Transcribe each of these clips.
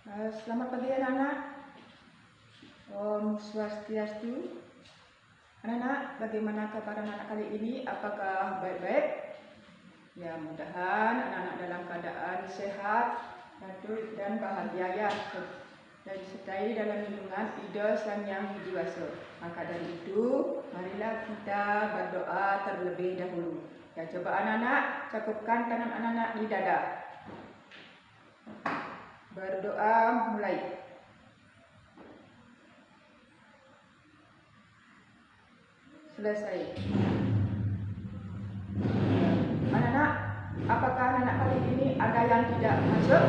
Selamat pagi anak-anak. Om Swastiastu. Anak-anak, bagaimana kabar anak-anak kali ini? Apakah baik-baik? Ya, mudah-mudahan anak-anak dalam keadaan sehat dan bahagia ya. Dan disertai dalam lindungan Ida Sang Yang Widi Wasa. Maka dari itu, marilah kita berdoa terlebih dahulu. Ya, coba anak-anak cakupkan tangan anak-anak di dada. Berdoa mulai. Selesai. Anak-anak, apakah anak-anak kali ini ada yang tidak masuk?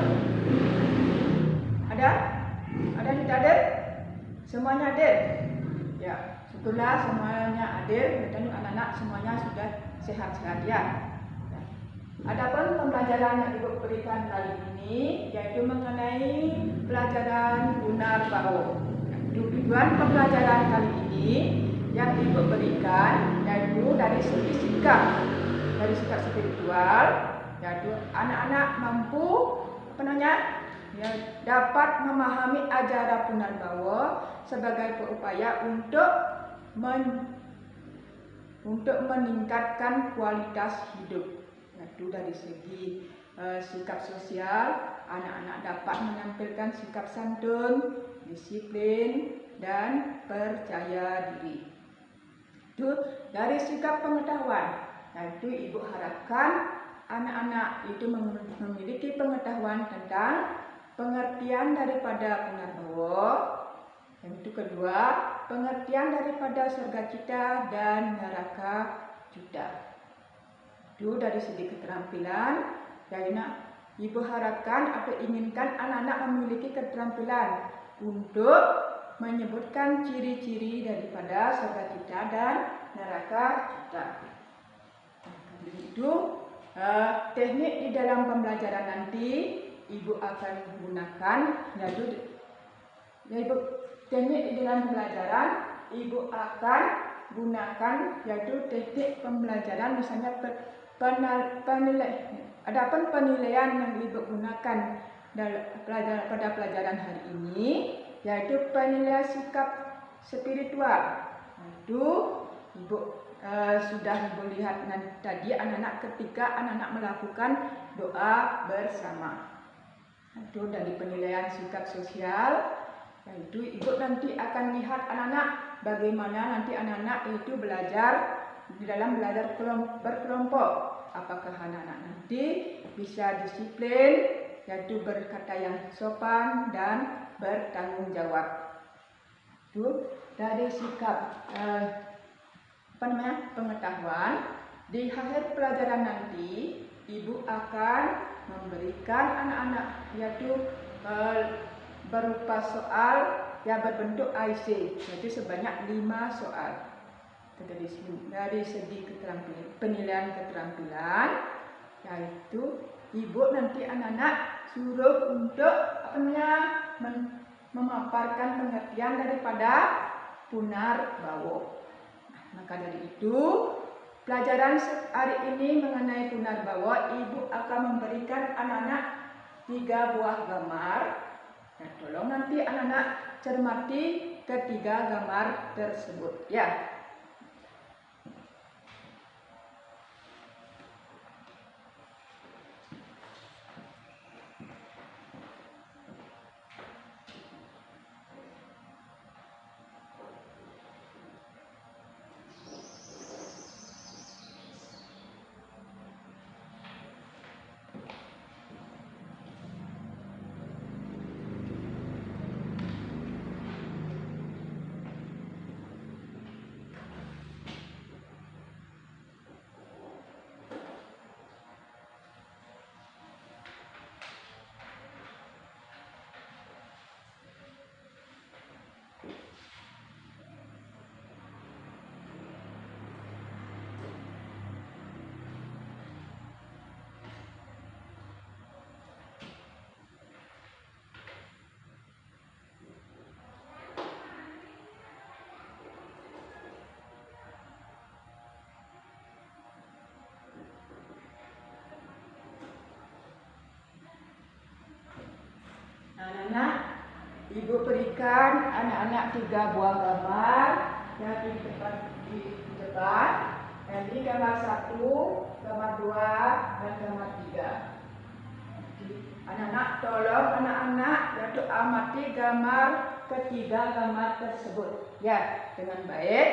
Ada? Ada yang tidak ada? Semuanya ada? Ya, syukurlah semuanya ada. Dan anak-anak semuanya sudah sehat-sehat ya. Adapun pembelajaran yang Ibu berikan kali ini yaitu mengenai pelajaran Punar Baho. Tujuan pembelajaran kali ini yang Ibu berikan yaitu dari segi sikap, spiritual, yaitu anak-anak mampu dapat memahami ajaran Punar Baho sebagai berupaya untuk meningkatkan kualitas hidup. Yaitu dari segi sikap sosial, anak-anak dapat menampilkan sikap santun, disiplin, dan percaya diri. Itu dari sikap pengetahuan, yaitu Ibu harapkan anak-anak itu memiliki pengetahuan tentang pengertian daripada Punar Baho. Yang itu kedua, pengertian daripada surga cita dan neraka cita. Itu dari segi keterampilan, Ibu harapkan atau inginkan anak-anak memiliki keterampilan untuk menyebutkan ciri-ciri daripada surga cita dan neraka cita. Itu teknik di dalam pembelajaran nanti Ibu akan gunakan, yaitu teknik di dalam pembelajaran Ibu akan gunakan yaitu teknik pembelajaran misalnya adapun penilaian yang Ibu gunakan pada pelajaran hari ini yaitu penilaian sikap spiritual. Itu Ibu sudah Ibu lihat tadi anak-anak ketika anak-anak melakukan doa bersama. Itu dari penilaian sikap sosial. Yaitu Ibu nanti akan lihat anak-anak bagaimana nanti anak-anak itu belajar di dalam belajar berkelompok. Apakah anak-anak nanti bisa disiplin, yaitu berkata yang sopan dan bertanggung jawab. Itu dari sikap pengetahuan. Di akhir pelajaran nanti Ibu akan memberikan anak-anak yaitu berupa soal yang berbentuk IC, yaitu sebanyak 5 soal. Dari segi penilaian keterampilan, yaitu Ibu nanti anak-anak suruh untuk memaparkan pengertian daripada Punar Baho. Maka dari itu, pelajaran hari ini mengenai Punar Baho, Ibu akan memberikan anak-anak 3 buah gambar. Nah, tolong nanti anak-anak cermati ketiga gambar tersebut ya. Anak-anak, ibu berikan anak-anak 3 buah gambar yang di depan. Jadi gambar 1, gambar 2, dan gambar 3. Anak-anak, tolong anak-anak yaitu amati gambar ketiga gambar tersebut ya dengan baik.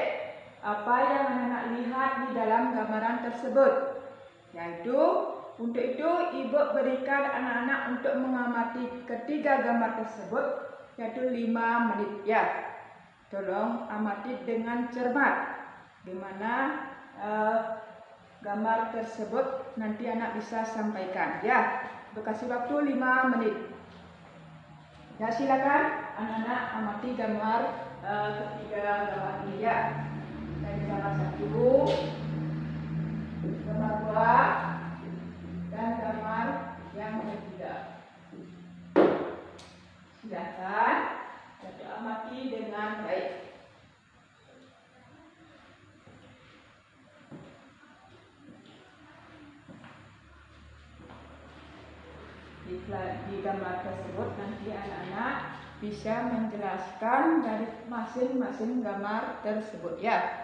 Apa yang anak-anak lihat di dalam gambaran tersebut, yaitu untuk itu ibu berikan anak-anak untuk mengamati ketiga gambar tersebut yaitu 5 menit ya. Tolong amati dengan cermat gimana gambar tersebut nanti anak bisa sampaikan ya. Berkasih waktu 5 menit. Ya silakan anak-anak amati gambar ketiga gambar ini ya. Dari gambar 1, gambar 2, dan gambar yang ketiga. Silakan kita amati dengan baik. Di gambar tersebut nanti anak-anak bisa menjelaskan dari masing-masing gambar tersebut ya.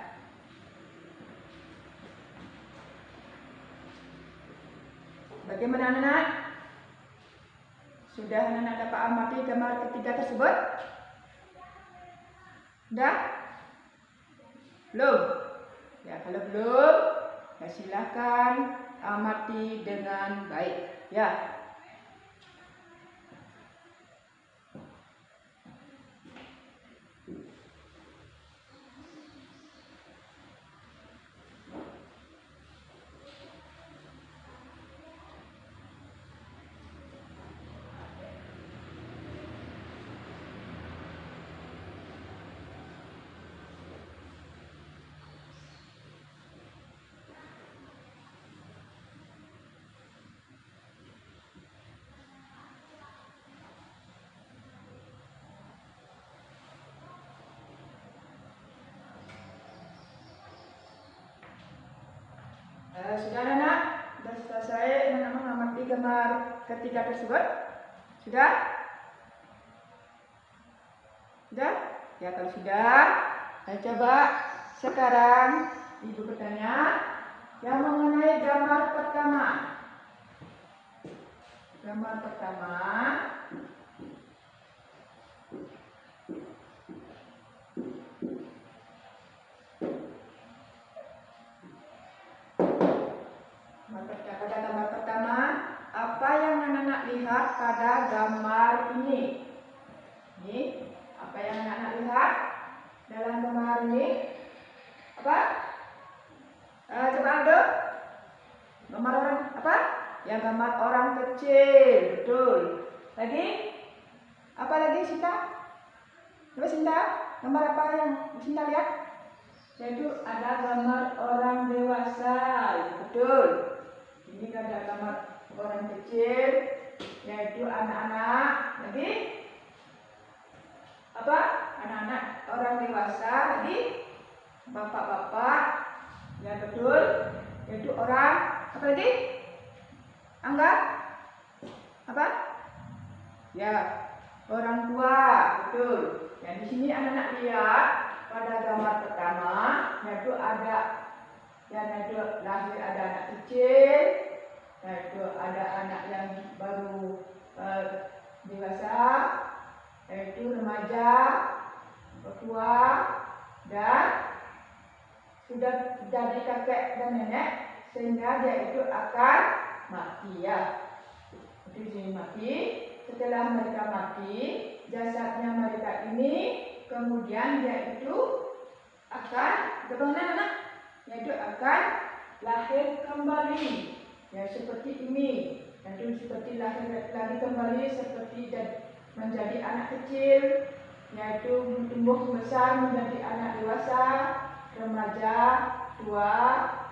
Bagaimana anak-anak? Sudah anak-anak dapat amati gambar ketiga tersebut? Sudah? Belum? Ya, kalau belum, ya silakan amati dengan baik ya. Sudah anak-anak? Sudah selesai anak-anak mengamati gambar ketiga tersebut? Sudah? Sudah? Ya kalau sudah, saya coba sekarang ibu bertanya yang mengenai gambar pertama. Gambar pertama. Pada gambar pertama, apa yang anak-anak lihat pada gambar ini? Ini, apa yang anak-anak lihat dalam gambar ini? Apa? Coba Aldo. Gambar orang apa? Ya gambar orang kecil, betul. Lagi? Apa lagi Sinta? Coba Sinta, gambar apa yang Sinta lihat? Yaitu ada gambar orang dewasa, betul. Ini ada gambar orang kecil, yaitu anak-anak. Lagi? Apa? Anak-anak orang dewasa. Lagi? Bapak-bapak. Ya betul. Yaitu orang. Apa lagi? Angga? Apa? Ya, orang tua. Betul. Ya di sini anak-anak lihat pada gambar pertama, yaitu ada lahir ada anak kecil, yaitu ada anak yang baru dewasa, yaitu remaja, tua, dan sudah jadi kakek dan nenek, sehingga dia itu akan mati ya. Jadi sini mati. Setelah mereka mati, jasadnya mereka ini kemudian dia itu akan bagaimana anak? Yaitu akan lahir kembali ya seperti ini, yaitu seperti lahir lagi kembali seperti menjadi anak kecil, yaitu tumbuh besar menjadi anak dewasa, remaja, tua,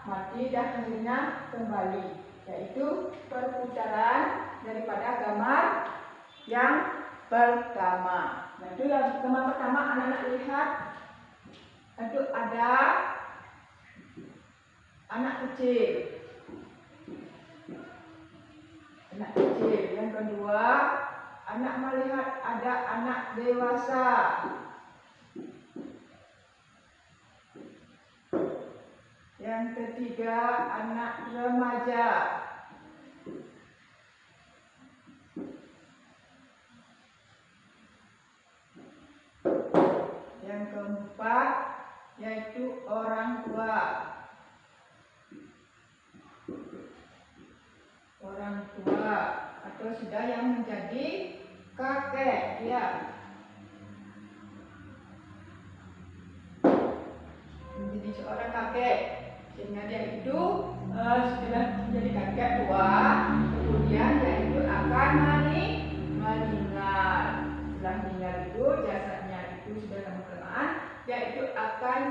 mati dan akhirnya kembali, yaitu perputaran daripada gambar yang pertama. Nah, itu yang gambar pertama anak-anak lihat itu ada anak kecil. Anak kecil. Yang kedua anak melihat ada anak dewasa. Yang ketiga, anak remaja. Yang keempat, yaitu orang tua. Orang tua atau sudah yang menjadi kakek, ya. Menjadi seorang kakek, sehingga dia itu setelah menjadi kakek tua, kemudian dia itu akan meninggal. Setelah meninggal itu jasadnya itu sudah lama kelamaan, dia itu akan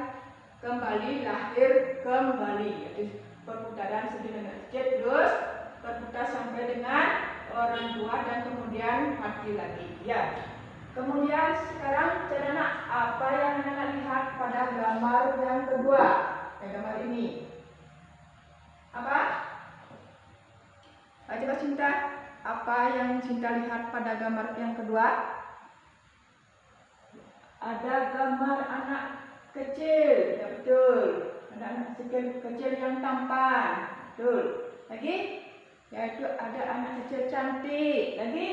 kembali lahir kembali, yaitu perputaran sedemikian terus berputar sampai dengan orang tua dan kemudian mati lagi, ya. Kemudian sekarang anak apa yang anak lihat pada gambar yang kedua? Gambar ini apa? Coba Cinta, apa yang Cinta lihat pada gambar yang kedua? Ada gambar anak kecil, ya betul. Ada anak kecil yang tampan, betul. Lagi? Yaitu ada anak kecil cantik. Lagi?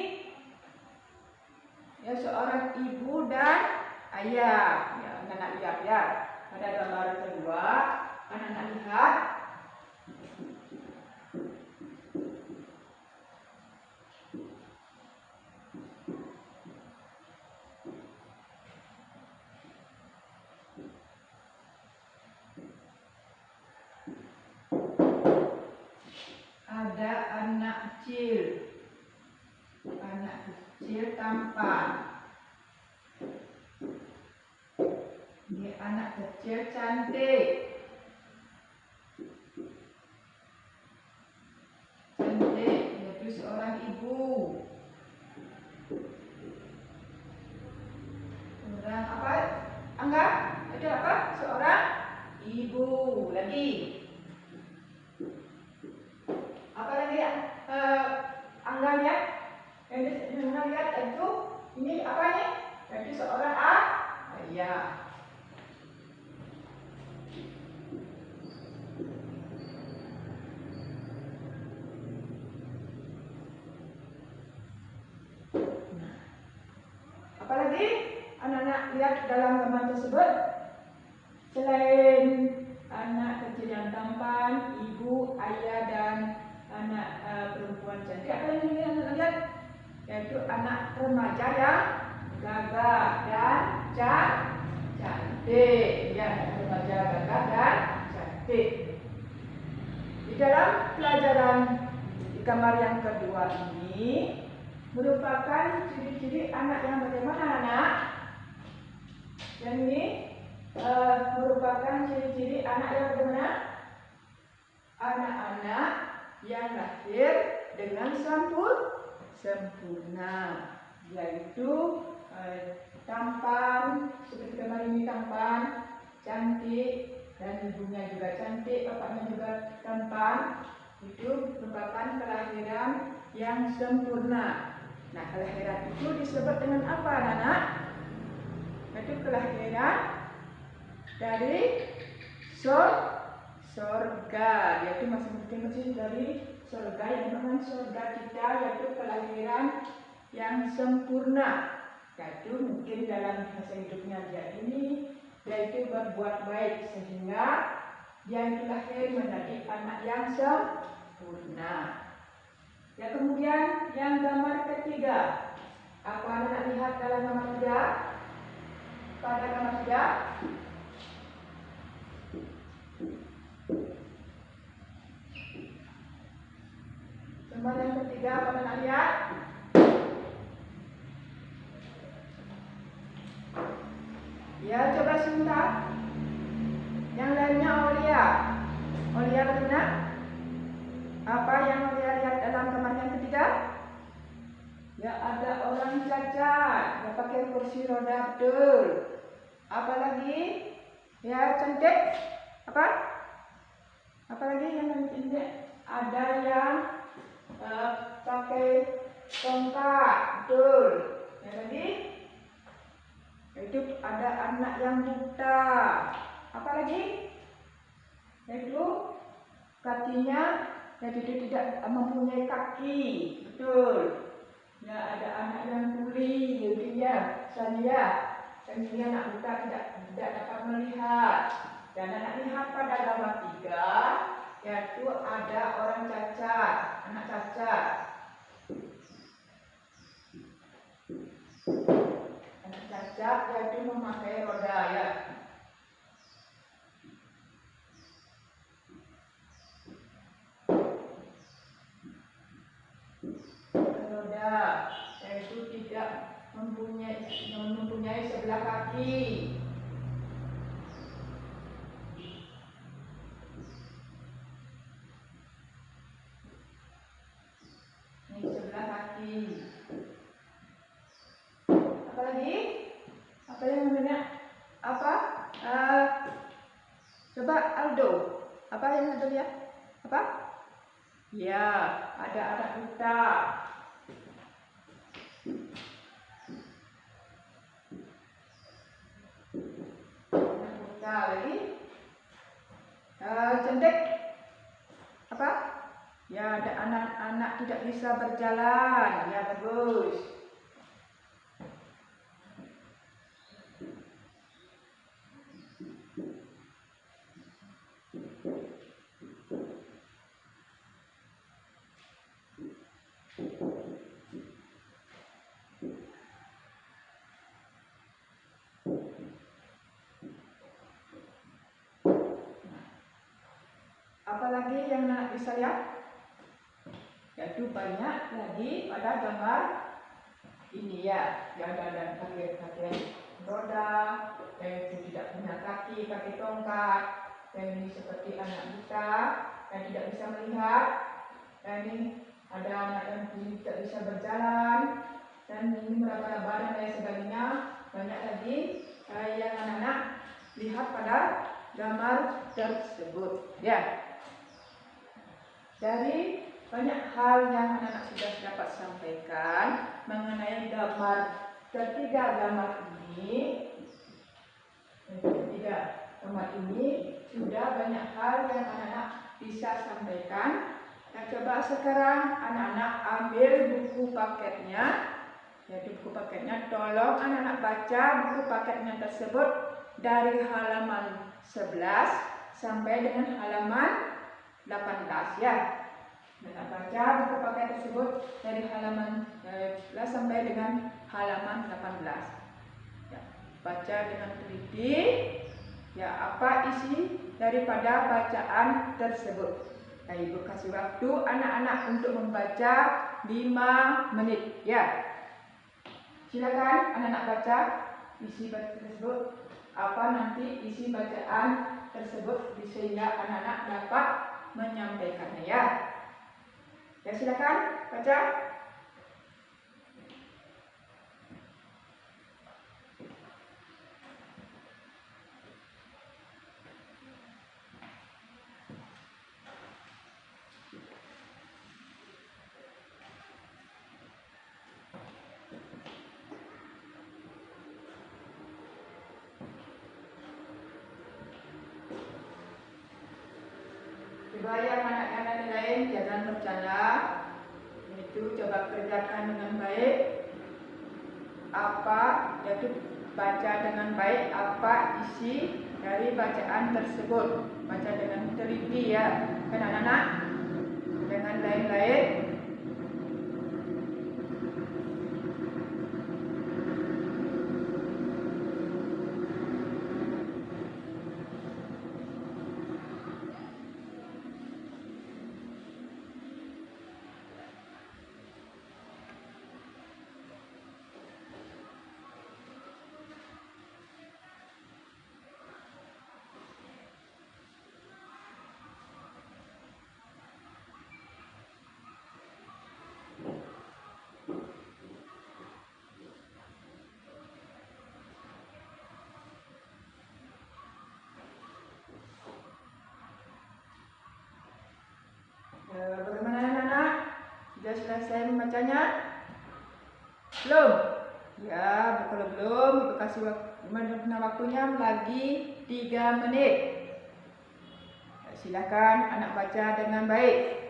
Ya, seorang ibu dan ayah. Ya, anak lihat ya. Pada gambar kedua, anak lihat ada anak kecil tampan. Ini anak kecil cantik. Yaitu seorang ibu. Seorang apa? Angga? Ada apa? Seorang ibu. Lagi? Apa lagi ya? Angga lihat? Yang lihat itu ini apa nih? Jadi seorang ayah. Apalagi anak-anak lihat dalam gambar tersebut, selain anak kecil yang tampan, ibu, ayah dan anak perempuan cantik, apa yang anak lihat? Yaitu anak remaja yang gagah dan cantik. Ya, remaja gagah dan cantik. Di dalam pelajaran di gambar yang kedua ini merupakan ciri-ciri anak yang bagaimana, anak? Yang ini merupakan ciri-ciri anak yang bagaimana? Anak-anak yang lahir dengan sempurna, yaitu tampan, seperti gambar ini tampan, cantik, dan ibunya juga cantik, bapaknya juga tampan. Itu merupakan kelahiran yang sempurna. Nah, kelahiran itu disebut dengan apa, anak-anak? Itu kelahiran dari sorga, yaitu masing-masing dari sorga, yang memang sorga kita, yaitu kelahiran yang sempurna. Yaitu mungkin dalam masa hidupnya dia ini, yaitu berbuat baik sehingga dia itu lahir menjadi anak yang sempurna. Ya, kemudian yang gambar ketiga, apa anak lihat dalam gambar ketiga? Pada gambar ketiga, gambar yang ketiga apa anak lihat? Ya, coba Sinta. Yang lainnya Aulia. Aulia bagaimana? Apa yang Aulia lihat dalam gambar yang ketiga? Ya, ada orang cacat, ya pakai kursi roda, betul. Apa lagi? Ya, cantik. Apa? Apa lagi yang cantik? Ada yang pakai tongkat, betul. Yang tadi itu ada anak yang buta. Apa lagi? Yaitu kakinya yaitu tidak mempunyai kaki, betul. Ya, ada anak yang tuli, yaitu ya, saya. Dan ini anak buta tidak dapat melihat. Dan anak lihat pada gambar 3, yaitu ada orang cacat, anak cacat. Anak cacat yaitu memakai roda ya. Roda yaitu tidak mempunyai sebelah kaki. Ini sebelah kaki. Apa lagi? Apa yang namanya? Apa? Coba Aldo. Apa yang Aldo lihat? Apa? Ya, ada anak buta. Anak buta lagi. Centek. Apa? Ya, ada anak-anak tidak bisa berjalan. Ya, bagus. Apalagi yang anak bisa lihat? Yaitu banyak lagi pada gambar ini ya, yang ada kaki roda, yaitu tidak punya kaki, kaki tongkat, dan ini seperti anak buta yang tidak bisa melihat, dan ini ada anak yang tidak bisa berjalan, dan ini meraba-raba dan lain sebagainya. Banyak lagi yang anak-anak lihat pada gambar tersebut ya. Dari banyak hal yang anak-anak sudah dapat sampaikan mengenai gambar ketiga gambar ini. Sudah banyak hal yang anak-anak bisa sampaikan. Nah, coba sekarang anak-anak ambil buku paketnya. Yaitu buku paketnya, tolong anak-anak baca buku paketnya tersebut dari halaman 11 sampai dengan halaman 18 ya. Anak baca buku paket tersebut dari halaman 11 sampai dengan halaman 18. Ya, baca dengan teliti ya apa isi daripada bacaan tersebut. Nah, Ibu kasih waktu anak-anak untuk membaca 5 menit ya. Silakan anak-anak baca isi bacaan tersebut, apa nanti isi bacaan tersebut sehingga anak-anak dapat menyampaikannya ya. Ya, silakan baca. Coba yang anak-anak lain jangan bercanda, itu coba kerjakan dengan baik. Apa yaitu baca dengan baik apa isi dari bacaan tersebut. Baca dengan teliti ya, kan anak-anak, jangan lain-lain. Bagaimana anak-anak? Sudah selesai membacanya? belum? Ya, kalau belum, Ibu kasih waktunya lagi 3 menit. Silakan anak baca dengan baik.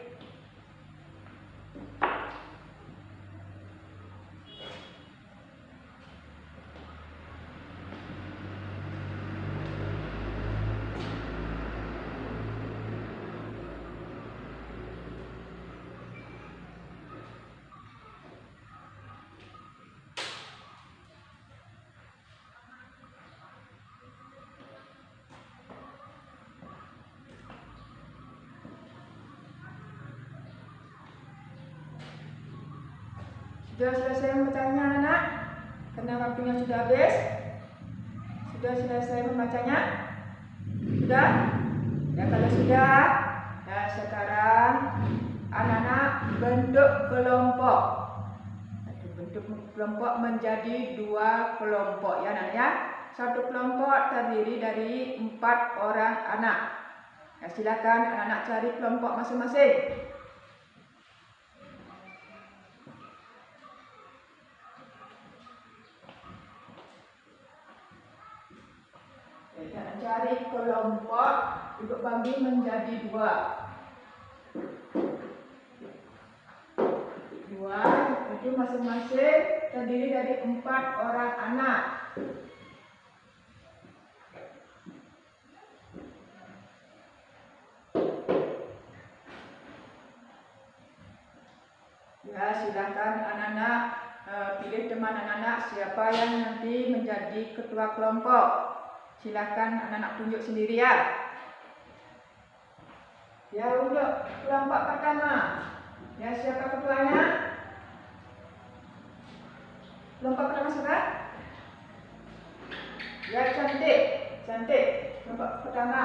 Sudah selesai membacanya anak? Karena waktunya sudah habis. Sudah selesai membacanya? Sudah? Ya kalau sudah, ya sekarang anak-anak bentuk kelompok. Bentuk kelompok menjadi 2 kelompok ya anak ya. Satu kelompok terdiri dari 4 orang anak. Ya, silakan anak-anak cari kelompok masing-masing. Cari kelompok, Ibu bagi menjadi 2. Itu masing-masing terdiri dari 4 orang anak. Ya, silakan anak-anak pilih teman anak-anak siapa yang nanti menjadi ketua kelompok. Silakan anak-anak tunjuk sendiri ya. Ya, untuk kelompok pertama. Ya, siapa ketuanya? Kelompok pertama siapa? Ya, cantik. Cantik. Kelompok pertama.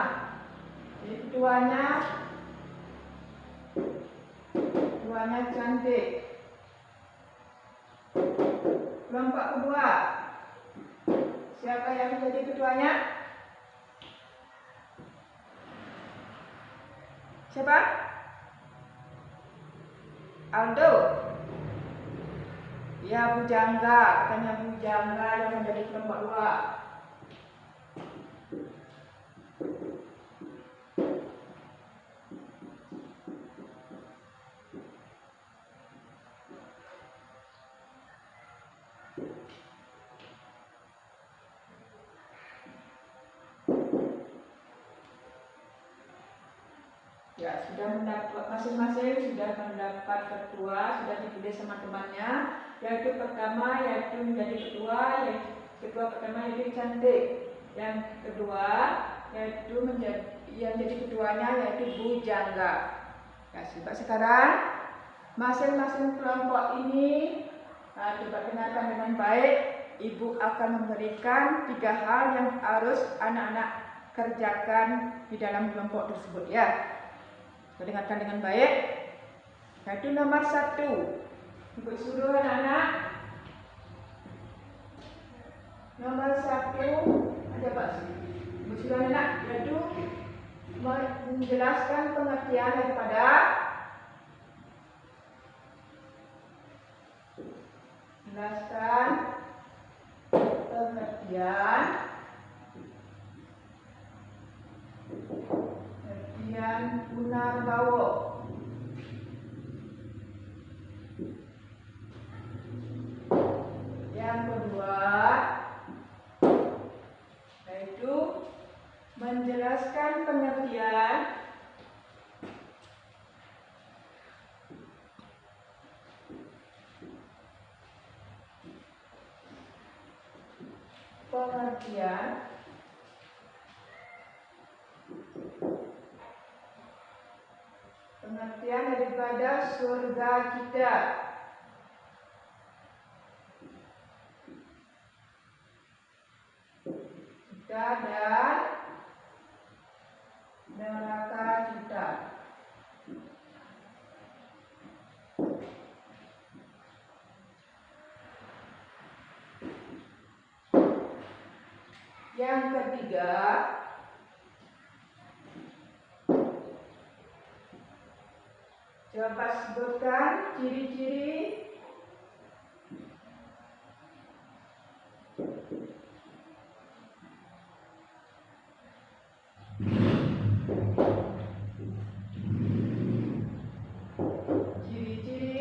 Jadi ketuanya cantik. Kelompok kedua. Siapa yang menjadi ketuanya? Siapa? Aldo. Ya, bujangga. Katanya bujangga yang menjadi kelompok 2. Ya, sudah mendapat masing-masing sudah mendapat ketua, sudah dipilih sama temannya. Yaitu pertama yaitu menjadi ketua, yaitu ketua pertama yaitu cantik. Yang kedua yaitu menjadi ketuanya yaitu bujangga. Ya, sekarang masing-masing kelompok ini coba dengarkan dengan baik. Ibu akan memberikan 3 hal yang harus anak-anak kerjakan di dalam kelompok tersebut ya. Dengarkan dengan baik. Yaitu nomor 1. Ibu suruh anak-anak. Nomor 1 ada Pak. Ibu suruh anak yaitu menjelaskan pengertian daripada pengertian Punarbawa. Yang kedua yaitu menjelaskan pengertian pengertian daripada surga kita. Dan neraka kita. Yang ketiga, coba sebutkan ciri-ciri Ciri-ciri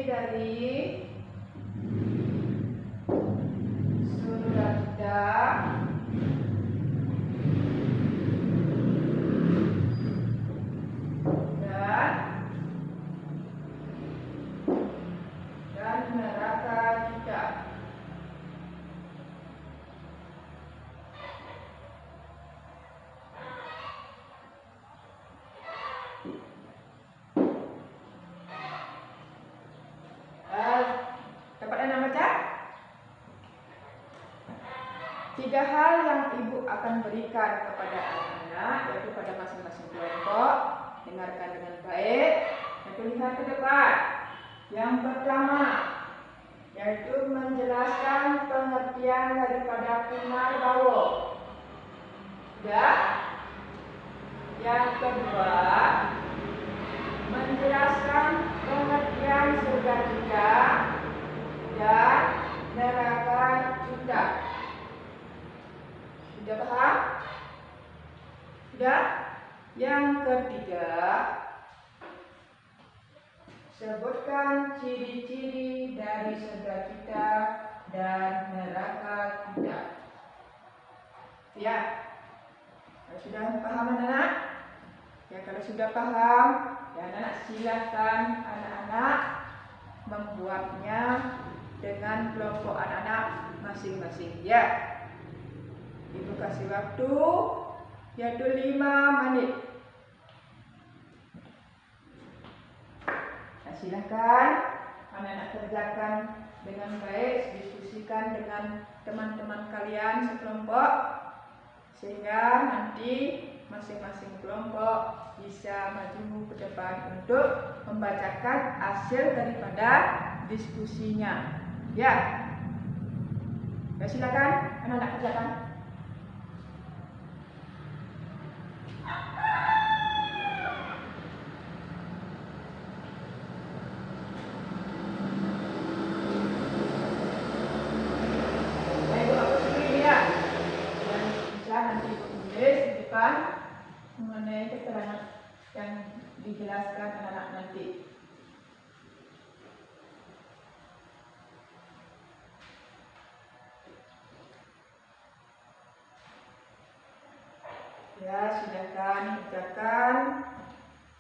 dari sukacita dan neraka kita. Dapat Anda baca? 3 hal yang ibu akan berikan kepada anak-anak, yaitu pada masing-masing kelompok. Dengarkan dengan baik, yaitu lihat ke depan. Yang pertama, yaitu menjelaskan pengertian daripada Punarbawa. Sudah? Yang kedua, menjelaskan pengertian surga kita dan neraka kita. Sudah paham? Sudah? Yang ketiga, sebutkan ciri-ciri dari surga kita dan neraka kita. Ya, sudah paham anak-anak? Ya, kalau sudah paham, ya anak-anak silakan anak-anak membuatnya dengan kelompok anak-anak masing-masing. Ya, ibu kasih waktu yaitu 5 menit. Nah, silakan anak-anak kerjakan dengan baik, diskusikan dengan teman-teman kalian sekelompok, sehingga nanti masing-masing kelompok bisa maju ke depan untuk membacakan hasil daripada diskusinya. Ya, silakan anak-anak kerjakan. Nanti tulis di depan mengenai keterangan yang dijelaskan anak-anak nanti. Ya, silakan kerjakan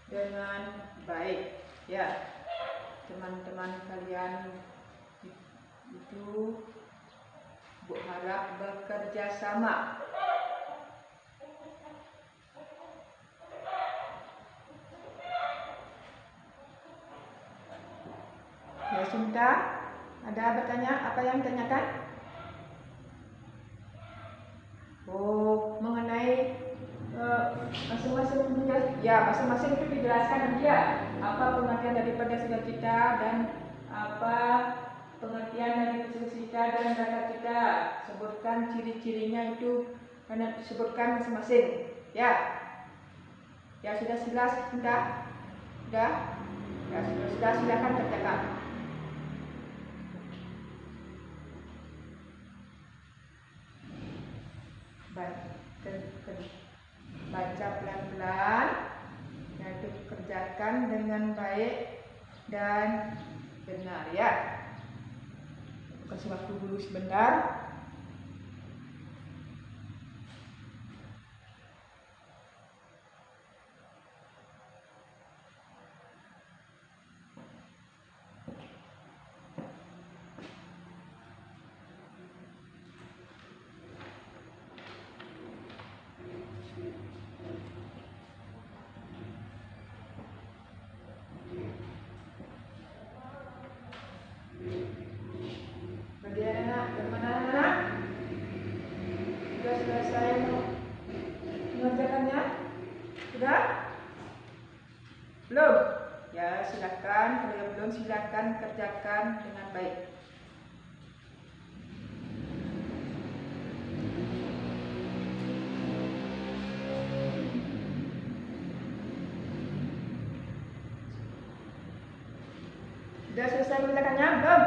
dengan baik. Ya, teman-teman kalian itu Bu harap bekerja sama. Ya, Sinta, ada bertanya? Apa yang ditanyakan? Oh, mengenai masing-masing, ya masing-masing itu dijelaskan nanti ya. Apa pengertian daripada sukacita dan apa pengertian dari sukacita dan neraka kita. Sebutkan ciri-cirinya itu, karena disebutkan masing-masing. Ya, ya sudah jelas, Sinta? Sudah? Ya, sudah silakan kerjakan. Baca pelan-pelan, yaitu kerjakan dengan baik dan benar ya. Kasih waktu dulu sebentar. Sudah? Belum? Ya, silakan. Kalau yang belum, silakan kerjakan dengan baik. Sudah selesai mengerjakannya? Belum?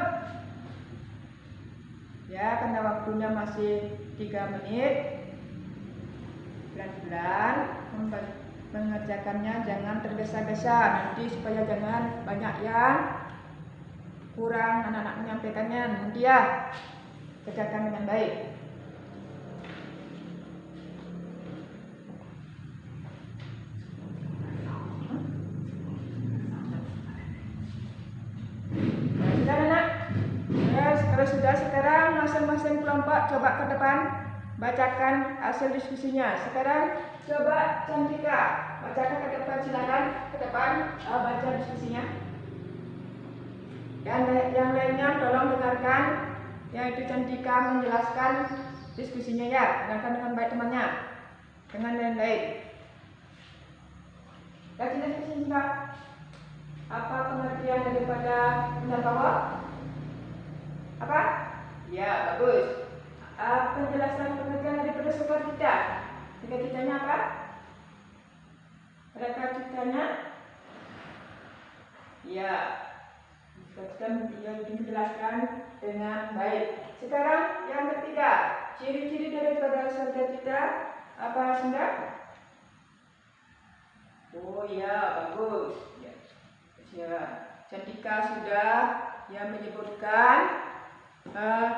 Ya, karena karena waktunya masih 3 menit. Pelan-pelan mengerjakannya, jangan tergesa-gesa nanti, supaya jangan banyak yang kurang anak-anak menyampaikannya nanti ya. Kerjakan dengan baik. Sudah anak? Kalau sudah, sekarang masing-masing kelompok coba ke depan, bacakan hasil diskusinya. Sekarang coba Cantika, bacakan ke depan, silakan ke depan, baca diskusinya. Yang lainnya tolong dengarkan, yaitu Cantika menjelaskan diskusinya ya, dengarkan dengan baik temannya, dengan lain-lain. Baca diskusinya. Apa pengertian daripada benar bahwa? Apa? Ya, bagus. Penjelasan pengertian daripada sukacita. Sukacitanya apa? Sukacitanya? Ya. Sukacita dijelaskan dengan baik. Sekarang yang ketiga, ciri-ciri daripada sukacita apa Sunda? Oh ya, bagus. Ya, Cantika sudah yang menyebutkan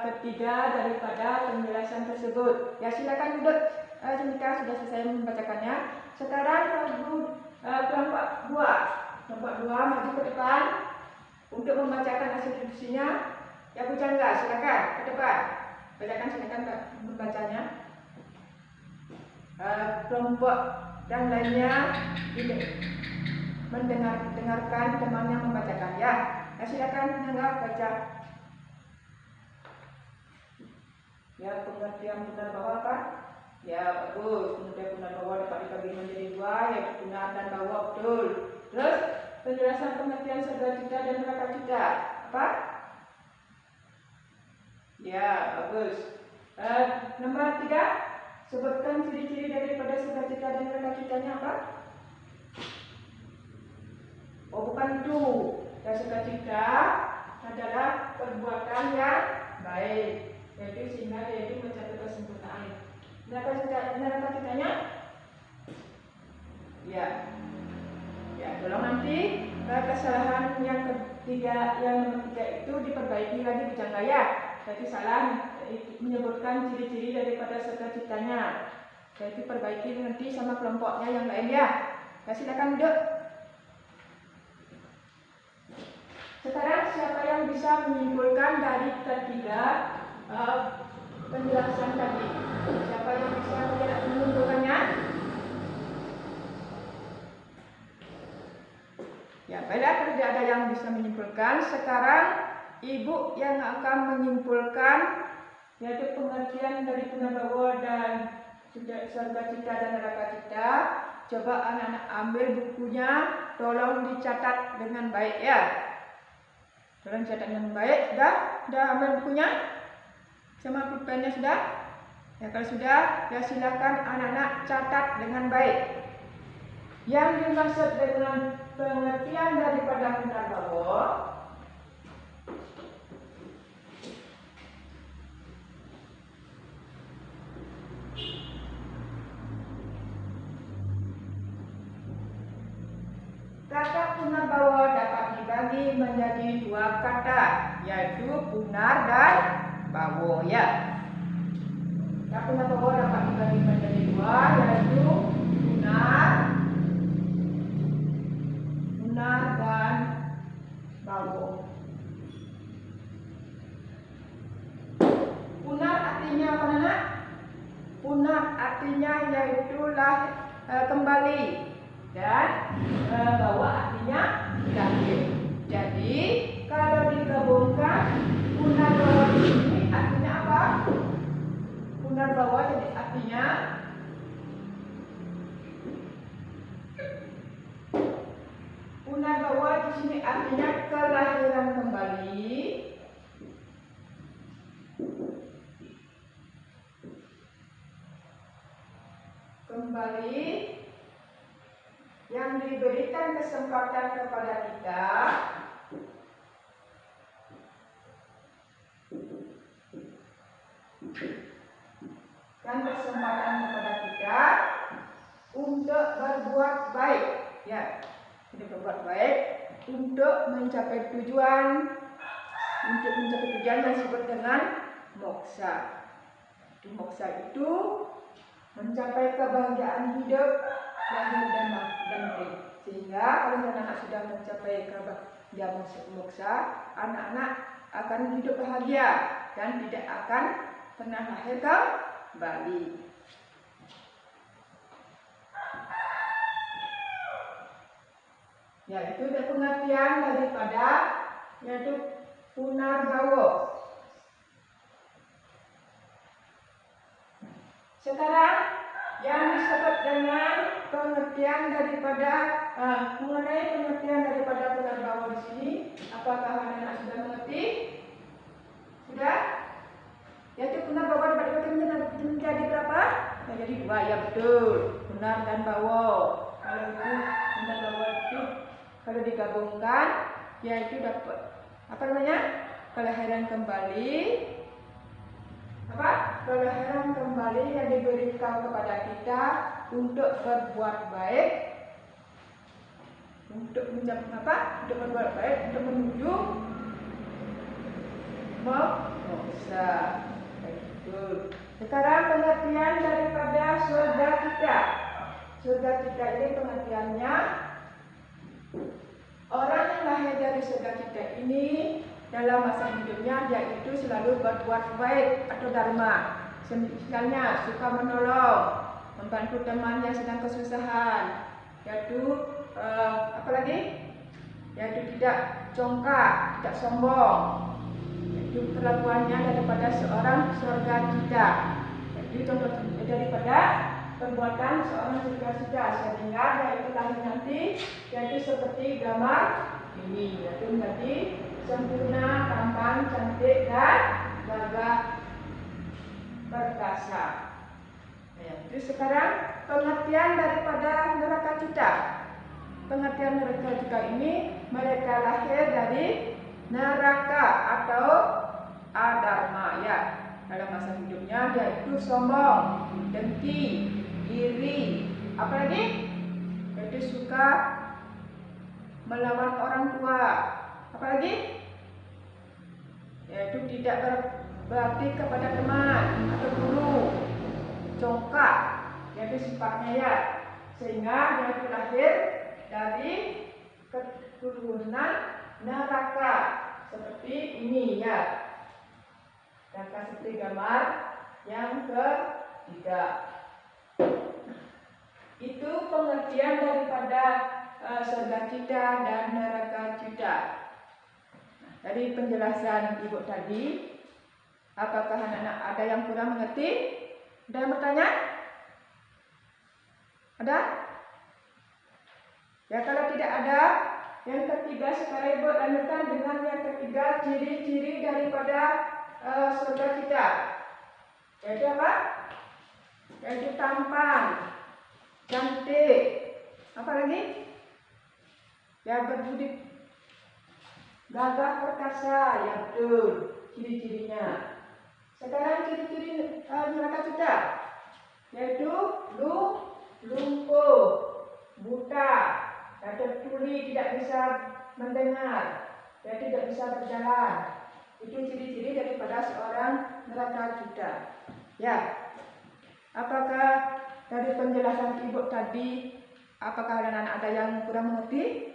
ketiga daripada penjelasan tersebut. Ya, silakan duduk. Cantika sudah selesai membacakannya. Sekarang kelompok 2 maju ke depan untuk membacakan hasil diskusinya. Ya, Bu Chandra, silakan ke depan. Bacakan, silakan membacanya. Kelompok dan lainnya mendengarkan temannya membacakan ya. Nah, silakan dengar baca. Ya, pengertian benar bahwa apa? Ya, bagus. Kemudian benar bahwa dapat dibagi menjadi 2, yaitu benar dan bahwa, betul. Terus penjelasan pengertian sukacita dan duka apa? Ya, bagus. Nomor 3, sebutkan ciri-ciri daripada sukacita dan dukacitanya apa? Oh, bukan itu. Dan sukacita adalah perbuatan yang baik, yaitu mencapai kesempurnaan. Benar citanya? Ya. Ya, tolong nanti kesalahan yang ketiga itu diperbaiki lagi, jangan ya. Jadi salah menyebutkan ciri-ciri daripada sukacitanya. Jadi perbaiki nanti sama kelompoknya yang lain ya. Ya, silakan duduk. Sekarang siapa yang bisa menyimpulkan dari ketiga penjelasan tadi? Siapa yang bisa menyimpulkannya? Ya, baiklah, kalau tidak ada yang bisa menyimpulkan, sekarang Ibu yang akan menyimpulkan, yaitu pengertian dari Punarbawa dan Sukacita dan Duka. Coba anak-anak ambil bukunya, tolong dicatat dengan baik ya. Tolong catat dengan baik. Sudah ambil bukunya? Sama pulpennya sudah? Ya, kalau sudah, ya silakan anak-anak catat dengan baik. Yang dimaksud dengan pengertian daripada Punarbawa kata Punarbawa dapat dibagi menjadi 2 kata, yaitu punar dan bawa ya. Kata Punarbawa dapat dibagi menjadi 2, yaitu punar dan bawa. Punar artinya apa, Nana? Punar artinya yaitu kembali, dan bawa artinya lahir. Jadi kalau digabungkan, punar bawa di sini artinya apa? Punar bawa jadi artinya punar bawa di sini artinya kelahiran kembali. Yang diberikan kesempatan kepada kita memberikan kesempatan kepada kita untuk berbuat baik, ya, untuk berbuat baik, untuk mencapai tujuan yang disebut dengan moksa. Moksa itu mencapai kebahagiaan hidup lahir dan batin. Sehingga kalau anak-anak sudah mencapai kebahagiaan moksa, anak-anak akan hidup bahagia dan tidak akan pernah lahir kembali. Yaitu pengertian daripada yaitu Punarbawa. Sekarang yang disebut dengan pengertian daripada mengenai pengertian daripada Punarbawa di sini, apakah anak-anak sudah mengerti? Sudah? Yaitu Punarbawa menjadi berapa? Jadi 2, ya betul. Punar dan bawa. Kalau itu Punarbawa itu kalau digabungkan, yaitu dapat apa namanya? Kelahiran kembali. Kelahiran kembali yang diberikan kepada kita untuk berbuat baik, untuk berbuat baik, untuk menuju moksa. Sekarang pengertian daripada surga kita. Surga kita ini pengertiannya orang yang lahir dari surga kita ini dalam masa hidupnya yaitu selalu berbuat baik atau dharma. Misalnya suka menolong, membantu teman yang sedang kesusahan, yaitu yaitu tidak congkak, tidak sombong. Yaitu perlakuannya daripada seorang surga kita. Yaitu contoh daripada perbuatan seorang surga kita, sehingga yaitu lahir nanti yaitu seperti gambar ini, yaitu menjadi sempurna, tampan, cantik dan gagah perkasa. Itu sekarang pengertian daripada neraka kita. Pengertian neraka kita ini mereka lahir dari neraka atau adharma, ya. Dalam masa hidupnya yaitu sombong, dengki, iri, apalagi yaitu suka melawan orang tua. Apalagi yaitu tidak berbakti kepada teman atau guru, congkak, yaitu sifatnya, ya, sehingga dia itu lahir dari keturunan neraka seperti ini, ya. Neraka seperti gambar yang ketiga. Itu pengertian daripada surga kita dan neraka kita. Dari penjelasan ibu tadi, apakah anak-anak ada yang kurang mengerti? Ada yang bertanya? Ada? Ya, kalau tidak ada, yang ketiga sekarang ibu lanjutkan dengan yang ketiga, ciri-ciri daripada surga kita. Yaitu apa? Yaitu tampan, cantik, apa lagi? Ya, berbudi, gagah perkasa, ya betul, ciri-cirinya. Sekarang ciri-ciri neraka kita, yaitu lumpuh, buta, atau tuli, tidak bisa mendengar, dan tidak bisa berjalan. Itu ciri-ciri daripada seorang neraka kita. Ya, apakah dari penjelasan ibu tadi, apakah anak-anak ada yang kurang mengerti?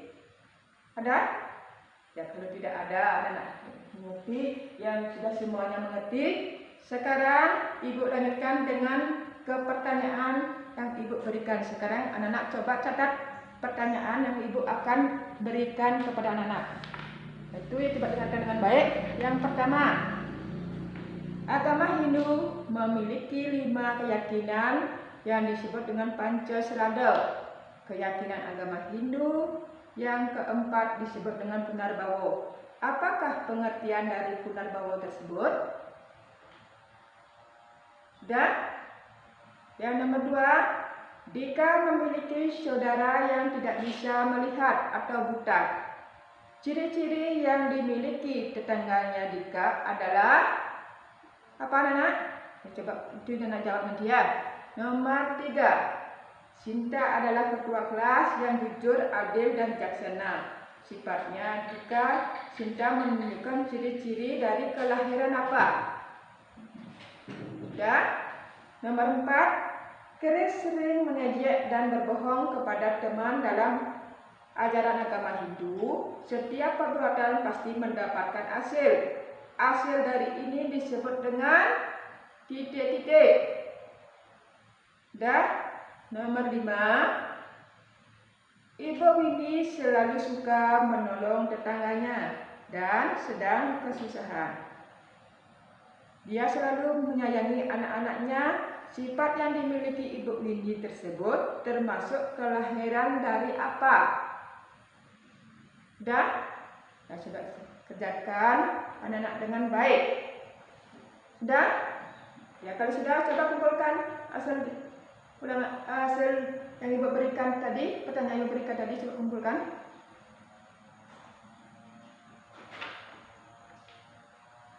Ada? Ya, kalau tidak ada anak-anak mengerti, yang sudah semuanya mengerti. Sekarang ibu lanjutkan dengan ke pertanyaan yang ibu berikan. Sekarang anak-anak coba catat pertanyaan yang ibu akan berikan kepada anak-anak. Itu ya, coba dengarkan dengan baik. Yang pertama, agama Hindu memiliki 5 keyakinan yang disebut dengan Pancasila. Keyakinan agama Hindu yang keempat disebut dengan Punarbawa. Apakah pengertian dari Punarbawa tersebut? Sudah? Yang nomor 2, Dika memiliki saudara yang tidak bisa melihat atau buta. Ciri-ciri yang dimiliki tetangganya Dika adalah apa, anak-anak? Coba itu anak jawab nanti ya. Nomor 3. Sinta adalah ketua kelas yang jujur, adil, dan bijaksana. Sifatnya jika Sinta menunjukkan ciri-ciri dari kelahiran apa? Sudah. Nomor 4. Chris sering mengejek dan berbohong kepada teman dalam ajaran agama Hindu. Setiap perbuatan pasti mendapatkan hasil. Hasil dari ini disebut dengan titik-titik. Dan nomor 5. Ibu Winnie selalu suka menolong tetangganya dan sedang kesusahan. Dia selalu menyayangi anak-anaknya. Sifat yang dimiliki Ibu Winnie tersebut termasuk kelahiran dari apa? Sudah kerjakan anak-anak dengan baik. Sudah? Ya, kalau sudah, coba kumpulkan hasil yang Ibu berikan tadi, pertanyaan yang Ibu berikan tadi, coba kumpulkan.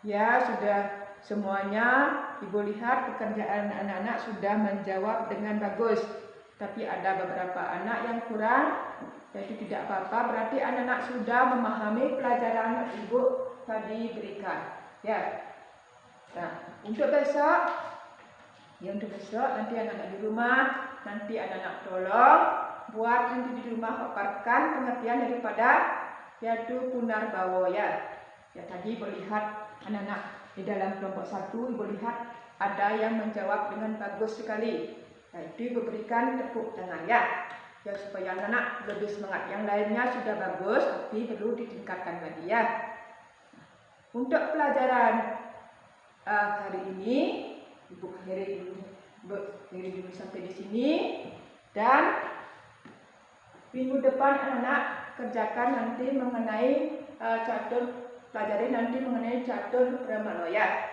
Ya, sudah semuanya Ibu lihat pekerjaan anak-anak sudah menjawab dengan bagus. Tapi ada beberapa anak yang kurang, yaitu tidak apa-apa, berarti anak-anak sudah memahami pelajaran Ibu tadi berikan. Ya. Nah, untuk besok nanti anak-anak di rumah, nanti anak-anak tolong buat nanti di rumah paparkan pengertian daripada yaitu Punarbawa ya. Ya, tadi Ibu lihat anak-anak di dalam kelompok 1, Ibu lihat ada yang menjawab dengan bagus sekali. Nah, itu Ibu berikan tepuk tangan ya. Ya, supaya anak-anak lebih semangat. Yang lainnya sudah bagus, tapi perlu ditingkatkan lagi ya. Untuk pelajaran hari ini, Ibu akhiri dulu sampai di sini. Dan minggu depan anak-anak kerjakan nanti mengenai pelajari nanti mengenai catur Brahmana ya.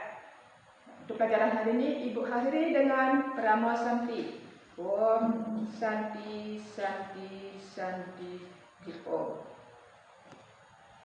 Untuk pelajaran hari ini Ibu akhiri dengan Pramo Santi. Om Santi Santi Santi Om.